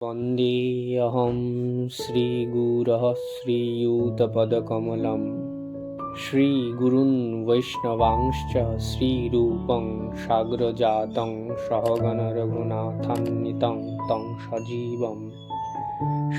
वन्देऽहं श्रीगुरः श्रीयुतपदकमलं श्रीगुरून् वैष्णवांश्च श्रीरूपं साग्रजातं सहगणरघुनाथान्वितं तं सजीवं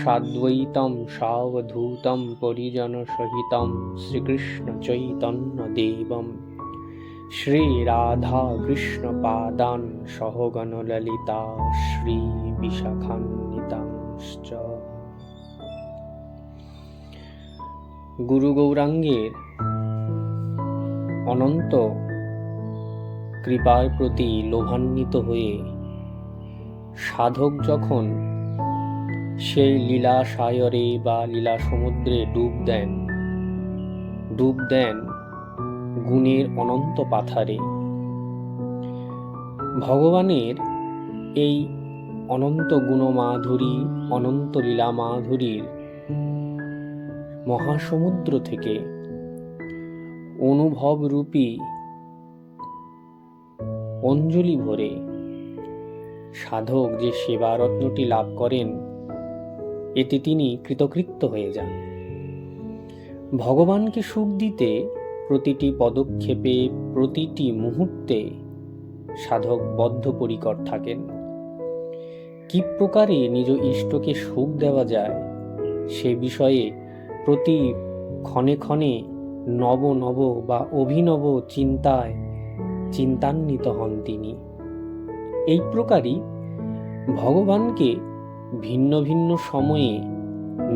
साद्वैतं सावधूतं परिजनसहितं श्रीकृष्णचैतन्यदेवं श्रीराधाकृष्णपादान् सहगणललिता श्रीविशाखान्वितांश्च। গুরু গৌরাঙ্গের অনন্ত কৃপার প্রতি লোভান্বিত হয়ে সাধক যখন সেই লীলা সায়রে বা লীলা সমুদ্রে ডুব দেন গুণের অনন্ত পাথারে, ভগবানের এই অনন্ত গুণমাধুরী, অনন্ত লীলা মাধুরীর মহাসমুদ্র থেকে অনুভবরূপী অঞ্জলি ভরে সাধক যে সেবারত্নটি লাভ করেন, এতে তিনি কৃতকৃত্য হয়ে যান। ভগবানকে সুখ দিতে প্রতিটি পদক্ষেপে, প্রতিটি মুহূর্তে সাধক বদ্ধপরিকর থাকেন। কি প্রকারে নিজ ইষ্টকে সুখ দেওয়া যায় সে বিষয়ে প্রতি ক্ষণে ক্ষণে নব নব বা অভিনব চিন্তান্বিত হন তিনি। এই প্রকারই ভগবানকে ভিন্ন ভিন্ন সময়ে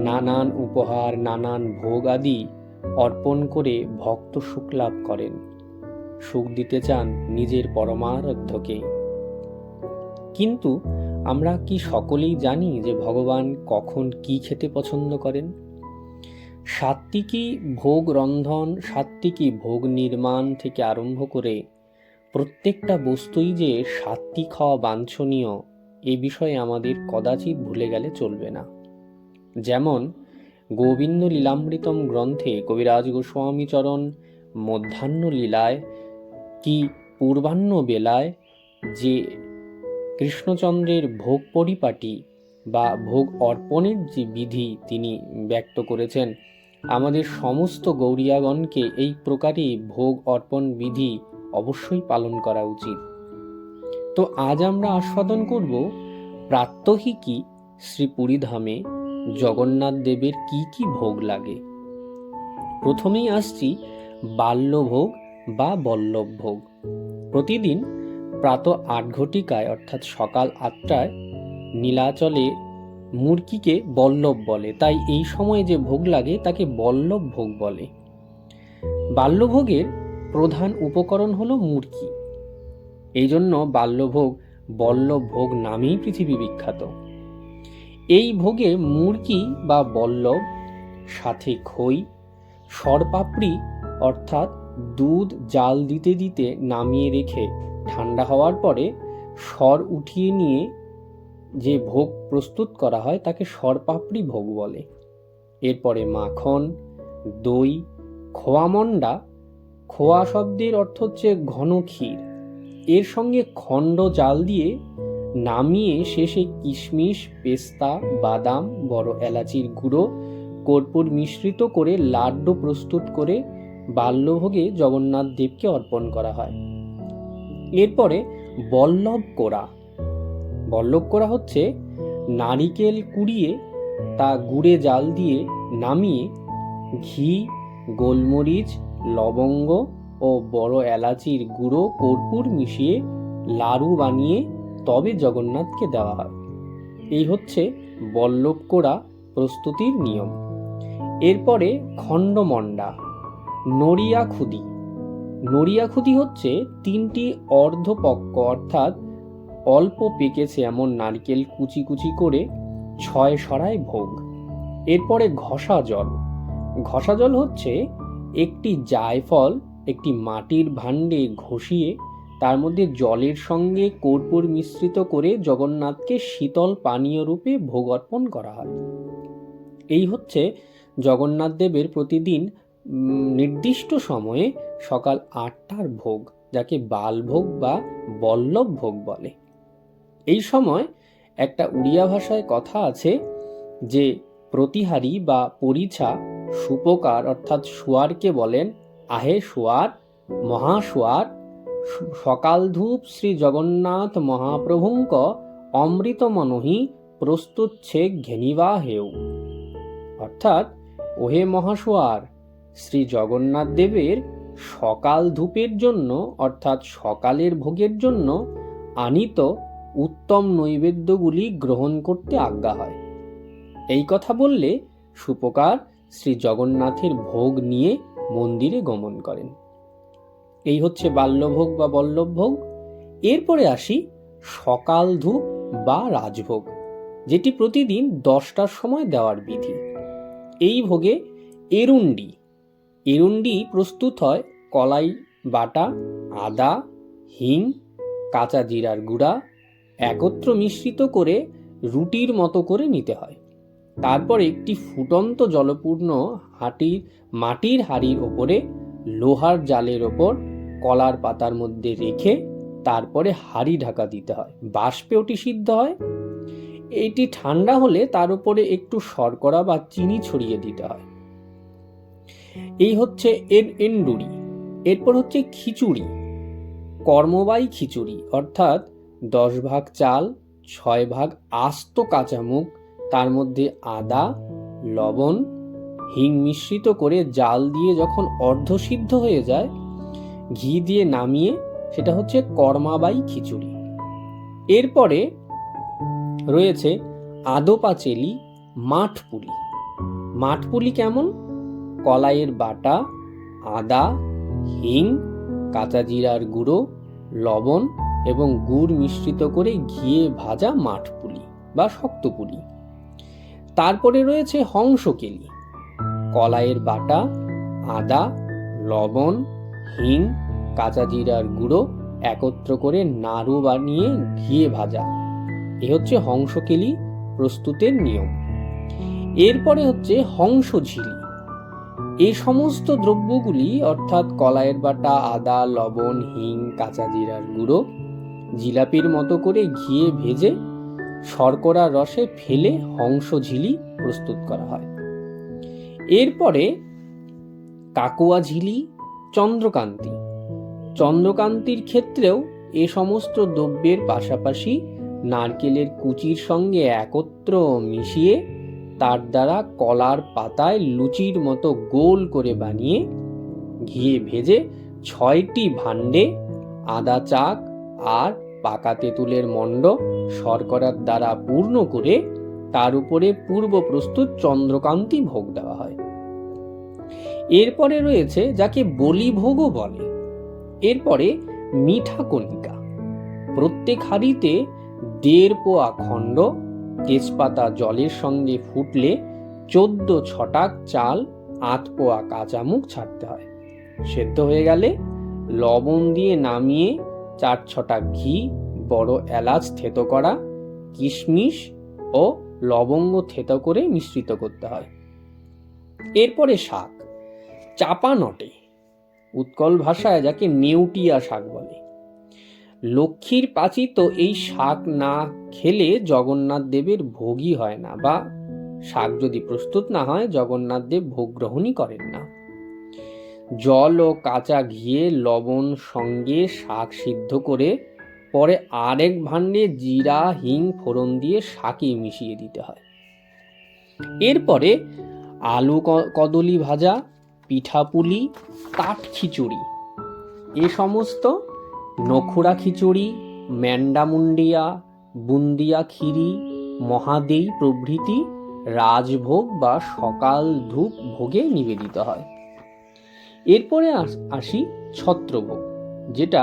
নানান উপহার, নানান ভোগ আদি অর্পণ করে ভক্ত সুখ লাভ করেন। সুখ দিতে চান নিজের পরমারাধ্যকে। কিন্তু আমরা কি সকলেই জানি যে ভগবান কখন কি খেতে পছন্দ করেন? সাত্ত্বিকী ভোগ রন্ধন, সাত্ত্বিকী ভোগ নির্মাণ থেকে আরম্ভ করে প্রত্যেকটা বস্তুই যে সাত্ত্বিক হওয়া বাঞ্ছনীয়, এ বিষয়ে আমাদের কদাচিৎ ভুলে গেলে চলবে না। যেমন গোবিন্দ লীলামৃতম গ্রন্থে কবিরাজ গোস্বামী চরণ মধ্যাহ্ন লীলায় কি পূর্বাহ্ন বেলায় যে কৃষ্ণচন্দ্রের ভোগ পরিপাটি বা ভোগ অর্পণের যে বিধি তিনি ব্যক্ত করেছেন, আমাদের সমস্ত গৌরিয়াগণকে এই প্রকারে ভোগ অর্পণ বিধি অবশ্যই পালন করা উচিত। তো আজ আমরা আস্বাদন করব প্রাত্যহিকী শ্রীপুরীধামে জগন্নাথ দেবের কি কি ভোগ লাগে। প্রথমেই আসছি বাল্যভোগ বা বল্লভ ভোগ। প্রতিদিন প্রাতঃ ৮ ঘটিকায় অর্থাৎ সকাল ৮টায় নীলাচলে মূর্তিকে বল্লভ বলে, তাই এই সময়ে যে ভোগ লাগে তাকে বল্লভ ভোগ বলে। বাল্যভোগের প্রধান উপকরণ হলো মূর্তি, এই জন্য বাল্যভোগ বল্লভ ভোগ নামেই পৃথিবী বিখ্যাত। এই ভোগে মূর্তি বা বল্লভ, সাথে খই, সরপাপড়ি অর্থাৎ দুধ জাল দিতে দিতে নামিয়ে রেখে ঠান্ডা হওয়ার পরে সর উঠিয়ে নিয়ে যে ভোগ প্রস্তুত করা হয় তাকে সরপাপড়ি ভোগ বলে। এরপরে মাখন, দই, খোয়া মন্ডা, খোয়া শব্দের অর্থ হচ্ছে ঘন ক্ষীর, এর সঙ্গে খণ্ড জাল দিয়ে নামিয়ে শেষে কিশমিশ, পেস্তা, বাদাম, বড় এলাচির গুঁড়ো, কর্পূর মিশ্রিত করে লাড্ডু প্রস্তুত করে বাল্যভোগে জগন্নাথ দেবকে অর্পণ করা হয়। এরপরে বল্লভ কোড়া। বল্লভ কোড়া হচ্ছে নারিকেল কুড়িয়ে তা গুড়ে জাল দিয়ে নামিয়ে ঘি, গোলমরিচ, লবঙ্গ ও বড় এলাচির গুঁড়ো, কর্পূর মিশিয়ে লাড়ু বানিয়ে তবে জগন্নাথকে দেওয়া হয়। এই হচ্ছে বল্লভ কোড়া প্রস্তুতির নিয়ম। এরপরে খণ্ডমন্ডা, নড়িয়া খুদি। নড়িয়া খুদি হচ্ছে 3টি অর্ধপক্ক অর্থাৎ অল্প পেকেছে এমন নারকেল কুচি কুচি করে 6 সরায় ভোগ। এরপরে ঘষা জল। ঘষা জল হচ্ছে একটি জায়ফল একটি মাটির ভাণ্ডে ঘষিয়ে তার মধ্যে জলের সঙ্গে কর্পূর মিশ্রিত করে জগন্নাথকে শীতল পানীয় রূপে ভোগ অর্পণ করা হয়। এই হচ্ছে জগন্নাথ দেবের প্রতিদিন নির্দিষ্ট সময়ে সকাল ৮টার ভোগ, যাকে বালভোগ বা বল্লভ ভোগ বলে। এই সময় একটা উড়িয়া ভাষায় কথা আছে যে প্রতিহারী বা পরিছা সুপকার অর্থাৎ শোয়ারকে বলেন, আহে শোয়ার, মহাশোয়ার, সকাল ধূপ শ্রী জগন্নাথ মহাপ্রভুঙ্ক অমৃত মনহি প্রস্তুতছে ঘেনিবা হেউ। অর্থাৎ, ওহে মহাশোয়ার, শ্রী জগন্নাথ দেবের সকাল ধূপের জন্য অর্থাৎ সকালের ভোগের জন্য আনিত উত্তম নৈবেদ্যগুলি গ্রহণ করতে আজ্ঞা হয়। এই কথা বললে সুপকার শ্রী জগন্নাথের ভোগ নিয়ে মন্দিরে গমন করেন। এই হচ্ছে বাল্যভোগ বা বল্লভভোগ। এরপরে আসি সকাল ধূপ বা রাজভোগ, যেটি প্রতিদিন 10টার সময় দেওয়ার বিধি। এই ভোগে এরুন্ডি প্রস্তুত হয় কলাই বাটা, আদা, হিং, কাঁচা জিরার গুঁড়া একত্র মিশ্রিত করে রুটির মতো করে নিতে হয়। তারপর একটি ফুটন্ত জলপূর্ণ মাটির হাঁড়ির ওপরে লোহার জালের ওপর কলার পাতার মধ্যে রেখে তারপরে হাঁড়ি ঢাকা দিতে হয়। বাষ্পে ওটি সিদ্ধ হয়। এটি ঠান্ডা হলে তার উপরে একটু শর্করা বা চিনি ছড়িয়ে দিতে হয়। এই হচ্ছে এন্ডুরি। এরপর হচ্ছে খিচুড়ি, কর্মবাই খিচুড়ি, অর্থাৎ 10 ভাগ চাল, 6 ভাগ আস্ত কাঁচামুগ, তার মধ্যে আদা, লবণ, হিং মিশ্রিত করে জাল দিয়ে যখন অর্ধসিদ্ধ হয়ে যায়, ঘি দিয়ে নামিয়ে সেটা হচ্ছে কর্মাবাই খিচুড়ি। এরপরে রয়েছে আদো পাচেলি, মাঠপুলি। মাঠপুলি কেমন? কলাইয়ের বাটা, আদা, হিং, কাঁচা জিরার গুঁড়ো, লবণ এবং গুড় মিশ্রিত করে ঘিয়ে ভাজা মাঠপুলি বা শক্তপুলি। তারপরে রয়েছে হংসকেলি, কলাইয়ের বাটা, আদা, লবণ, হিং, কাঁচা জিরার গুঁড়ো একত্র করে নাড়ু বানিয়ে ঘিয়ে ভাজা। এ হচ্ছে হংসকেলি প্রস্তুতের নিয়ম। এরপরে হচ্ছে হংসঝিলি। এই সমস্ত দ্রব্যগুলি অর্থাৎ কলাইয়ের বাটা, আদা, লবণ, হিং, কাঁচা জিরার গুঁড়ো জিলাপির মতো করে ঘিয়ে ভেজে শর্করা রসে ফেলে হংসঝিলি প্রস্তুত করা হয়। এরপরে কাকুয়া ঝিলি, চন্দ্রকান্তির ক্ষেত্রেও এ সমস্ত দ্রব্যের পাশাপাশি নারকেলের কুচির সঙ্গে একত্র মিশিয়ে তার দ্বারা কলার পাতায় লুচির মতো গোল করে বানিয়ে ঘিয়ে ভেজে 6টি ভাণ্ডে আদা চাক আর পাকা তেঁতুলের মণ্ড শর্করার দ্বারা পূর্ণ করে তার উপরে পূর্ব প্রস্তুত চন্দ্রকান্তি ভোগ দেওয়া হয়। এরপরে রয়েছে যাকে বলি ভোগও বলে। এরপরে মিঠা কণিকা। প্রত্যেক হাঁড়িতে 1.5 পোয়া খণ্ড তেজপাতা জলের সঙ্গে ফুটলে 14 ছটাক চাল, 8 পোয়া কাঁচামুগ ছাড়তে হয়। সেদ্ধ হয়ে গেলে লবণ দিয়ে নামিয়ে 4 ছটাক ঘি, বড় এলাচ থেতো করা, কিশমিশ ও লবঙ্গ থেতো করে মিশ্রিত করতে হয়। এরপরে শাক, চাপা নটে, উৎকল ভাষায় যাকে নেউটিয়া শাক বলে। লক্ষ্মীর পাচিত এই শাক না খেলে জগন্নাথ দেবের ভোগই হয় না, বা শাক যদি প্রস্তুত না হয় জগন্নাথ দেব ভোগ গ্রহণই করেন না। জল ও কাঁচা ঘিয়ে লবণ সঙ্গে শাক সিদ্ধ করে পরে আরেক ভাণ্ডে জিরা, হিং ফোড়ন দিয়ে শাকে মিশিয়ে দিতে হয়। এরপরে আলু কদলি ভাজা, পিঠাপুলি, কাঠ খিচুড়ি, এ সমস্ত নখুড়া খিচুড়ি, ম্যান্ডামুন্ডিয়া, বুন্দিয়া ক্ষীরি, মহাদেই প্রভৃতি রাজভোগ বা সকাল ধূপ ভোগে নিবেদিত হয়। এরপরে আসি ছত্রভোগ, যেটা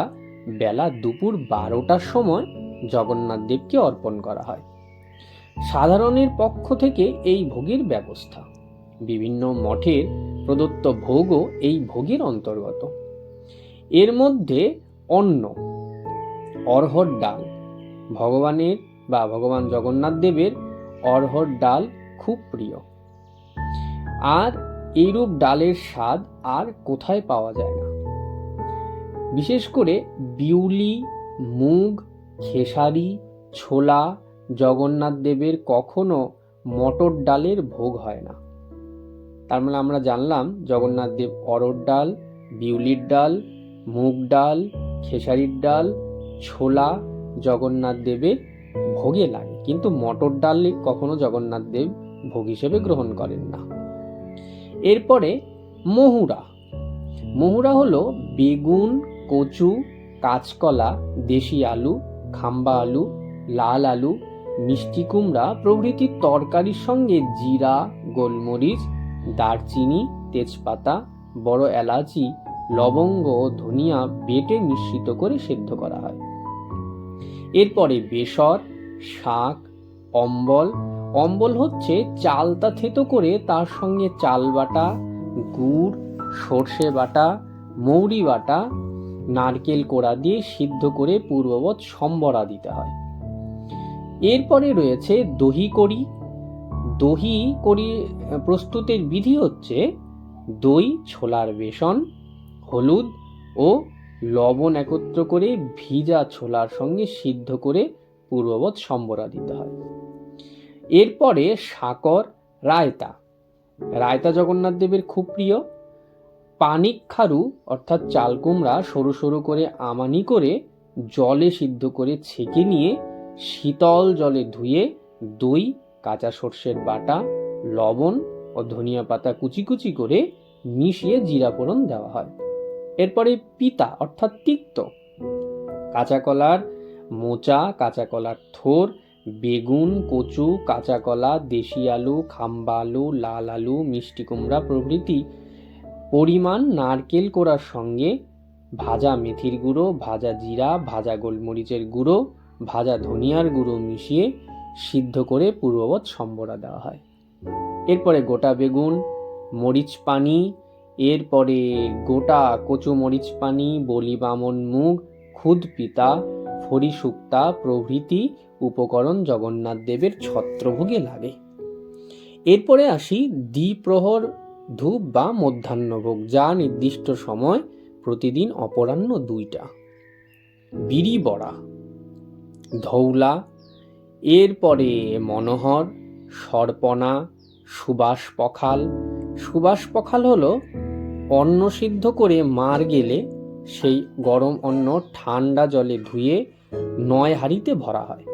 বেলা দুপুর 12টার সময় জগন্নাথ দেবকে অর্পণ করা হয়। সাধারণের পক্ষ থেকে এই ভোগের ব্যবস্থা। বিভিন্ন মঠের প্রদত্ত ভোগও এই ভোগের অন্তর্গত। এর মধ্যে অন্ন, অরহর ডাল, ভগবান জগন্নাথ দেবের অরহর ডাল খুব প্রিয়। আর এইরূপ ডালের স্বাদ আর কোথায় পাওয়া যায় না। বিশেষ করে বিউলি, মুগ, খেসারি, ছোলা, জগন্নাথ দেবের কখনো মটর ডালের ভোগ হয় না। তার মানে আমরা জানলাম জগন্নাথ দেব অরহর ডাল, বিউলির ডাল, মুগ ডাল, খেসারির ডাল, ছোলা জগন্নাথ দেবের ভোগে লাগে, কিন্তু মটর ডাল কখনো জগন্নাথ দেব ভোগ হিসেবে গ্রহণ করেন না। এরপরে মহুরা। মহুরা হলো বেগুন, কচু, কাঁচকলা, দেশি আলু, খাম্বা আলু, লাল আলু, মিষ্টি কুমড়া প্রভৃতি তরকারির সঙ্গে জিরা, গোলমরিচ, দারচিনি, তেজপাতা, বড় এলাচি, লবঙ্গ ও ধনিয়া বেটে মিশ্রিত করে সেদ্ধ করা হয়। এরপরে বেসর, শাক, অম্বল। অম্বল হচ্ছে চালতা থেতো করে তার সঙ্গে চাল বাটা, গুড়, সর্ষে বাটা, মৌরি বাটা, নারকেল কোড়া দিয়ে সিদ্ধ করে পূর্ববৎ সম্বরা দিতে হয়। এরপরে রয়েছে দহি কড়ি। দহি কড়ি প্রস্তুতের বিধি হচ্ছে দই, ছোলার বেসন, হলুদ ও লবণ একত্র করে ভিজা ছোলার সঙ্গে সিদ্ধ করে পূর্ববৎ সম্বরা দিতে হয়। এরপরে সাকর, রায়তা। রায়তা জগন্নাথ দেবের খুব প্রিয়। পানিক খারু অর্থাৎ চাল কুমড়া সরু সরু করে আমানি করে জলে সিদ্ধ করে ছেঁকে নিয়ে শীতল জলে ধুয়ে দই, কাঁচা সর্ষের বাটা, লবণ ও ধনিয়া পাতা কুচি কুচি করে মিশিয়ে জিরা ফোড়ন দেওয়া হয়। এরপরে পিতা অর্থাৎ তিক্ত। কাঁচা কলার মোচা, কাঁচা কলার থোর, বেগুন, কচু, কাঁচা কলা, দেশি আলু, খাম্বা আলু, লাল আলু, মিষ্টি কুমড়া প্রভৃতি পরিমাণ নারকেল কোড়ার সঙ্গে ভাজা মেথির গুঁড়ো, ভাজা জিরা, ভাজা গোলমরিচের গুঁড়ো, ভাজা ধনিয়ার গুঁড়ো মিশিয়ে সিদ্ধ করে পূর্ববৎ সম্বরা দেওয়া হয়। এরপরে গোটা বেগুন, মরিচ পানি, এরপরে গোটা কচু মরিচ পানি, বলি বামন মুগ, খুদ পিতা, ফড়ি শুক্তা প্রভৃতি উপকরণ জগন্নাথ দেবের ছত্রভোগে লাগে। এরপরে আসি দ্বিপ্রহর ধূপ বা মধ্যাহ্নভোগ, যা নির্দিষ্ট সময় প্রতিদিন অপরাহ্ন 2টা। বিড়ি বড়া, ধৌলা, এরপরে মনোহর, সরপনা, সুবাস পখাল। সুবাস পখাল হলো অন্ন সিদ্ধ করে মার গেলে সেই গরম অন্ন ঠান্ডা জলে ধুয়ে 9 হাঁড়িতে ভরা হয়।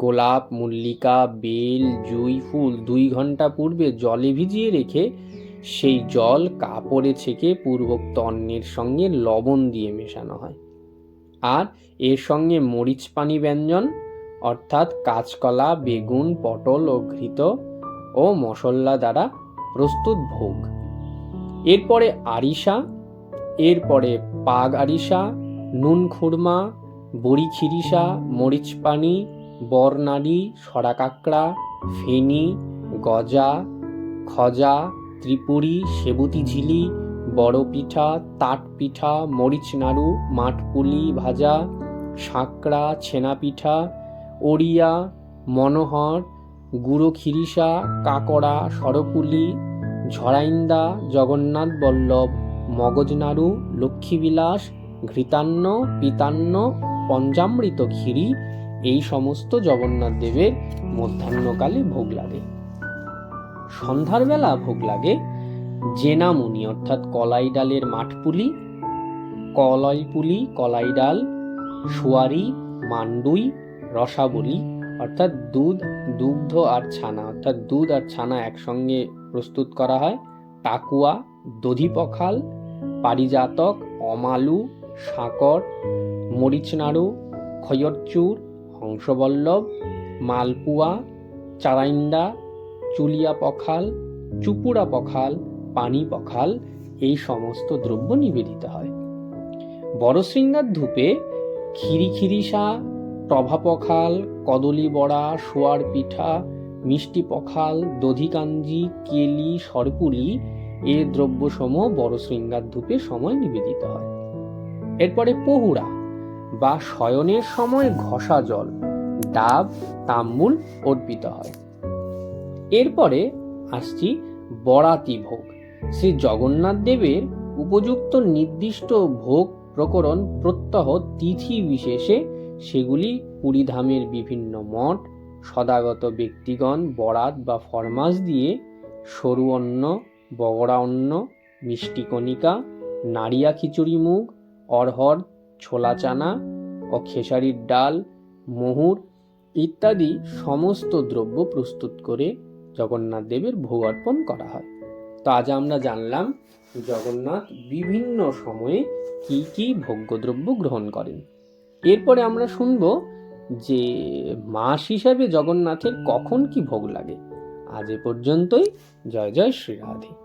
গোলাপ, মল্লিকা, বেল, জুঁই ফুল 2 ঘন্টা পূর্বে জলে ভিজিয়ে রেখে সেই জল কাপড়ে ছেঁকে পূর্বোক্ত অন্নের সঙ্গে লবণ দিয়ে মেশানো হয়। আর এর সঙ্গে মরিচ পানি ব্যঞ্জন অর্থাৎ কাঁচকলা, বেগুন, পটল ও ঘৃত ও মশলা দ্বারা প্রস্তুত ভোগ। এরপরে আরিসা, এরপরে পাগ আরিসা, নুন খুরমা, বড়ি খিরিসা, মরিচ পানি, বরনাড়ি, সরা কাঁকড়া, ফেনি, গজা, খজা, ত্রিপুরি, সেবুতি ঝিলি, বড় পিঠা, তাট পিঠা, মরিচ নাড়ু, মাঠপুলি ভাজা, সাঁকড়া, ছেনা পিঠা, ওড়িয়া, মনোহর, গুঁড়ো খিরিসা, কাকড়া, সরপুলি, ঝরাইন্দা, জগন্নাথ বল্লভ, মগজ নাড়ু, লক্ষ্মীবিলাস, ঘৃতান্ন, পিতান্ন, পঞ্চামৃত ক্ষীরি এই সমস্ত জগন্নাথ দেবের মধ্যাহ্নকালে ভোগ লাগে। সন্ধ্যার বেলা ভোগ লাগে জেনামুনি অর্থাৎ কলাই ডালের মাঠপুলি, কলাই পুলি, কলাই ডাল, সোয়ারি, মান্ডুই, রসাবলি অর্থাৎ দুগ্ধ আর ছানা অর্থাৎ দুধ আর ছানা একসঙ্গে প্রস্তুত করা হয়, টাকুয়া, দধি পখাল, পারিজাতক, অমালু, সাকর, মরিচ নাড়ু, খয়রচুর, হংসবল্লভ, মালপুয়া, চারাইন্দা, চুলিয়া পখাল, চুপুড়া পখাল, পানি পখাল এই সমস্ত দ্রব্য নিবেদিত হয়। বড়শৃঙ্গার ধূপে ক্ষীরি খিরিসা, টভা পখাল, কদলি বড়া, সোয়ার পিঠা, মিষ্টি পখাল, দধি কাঞ্জি, কেলি, সরপুলি এ দ্রব্যসমূহ বড়শৃঙ্গার ধূপে সময় নিবেদিত হয়। এরপরে পহুড়া বা শয়নের সময় ঘষা জল, ডাব, তাম্বুল অর্পিত হয়। এরপরে আসছি বরাতি ভোগ। শ্রী জগন্নাথ দেবের উপযুক্ত নির্দিষ্ট ভোগ প্রকরণ প্রত্যহ তিথি বিশেষে সেগুলি পুরীধামের বিভিন্ন মঠ, সদাগত ব্যক্তিগণ বরাত বা ফরমাস দিয়ে সরু অন্ন, বগড়া অন্ন, মিষ্টি কণিকা, নাড়িয়া খিচুড়ি মুগ, অরহর, ছোলা চানা ও খেসারির ডাল, মহুর ইত্যাদি সমস্ত দ্রব্য প্রস্তুত করে জগন্নাথ দেবের ভোগ অর্পণ করা হয়। তো আজ আমরা জানলাম জগন্নাথ বিভিন্ন সময়ে কি কি ভোগ্যদ্রব্য গ্রহণ করেন। এরপরে আমরা শুনব যে মাস হিসাবে জগন্নাথের কখন কি ভোগ লাগে। আজ এ পর্যন্তই। জয় জয় শ্রী রাধে।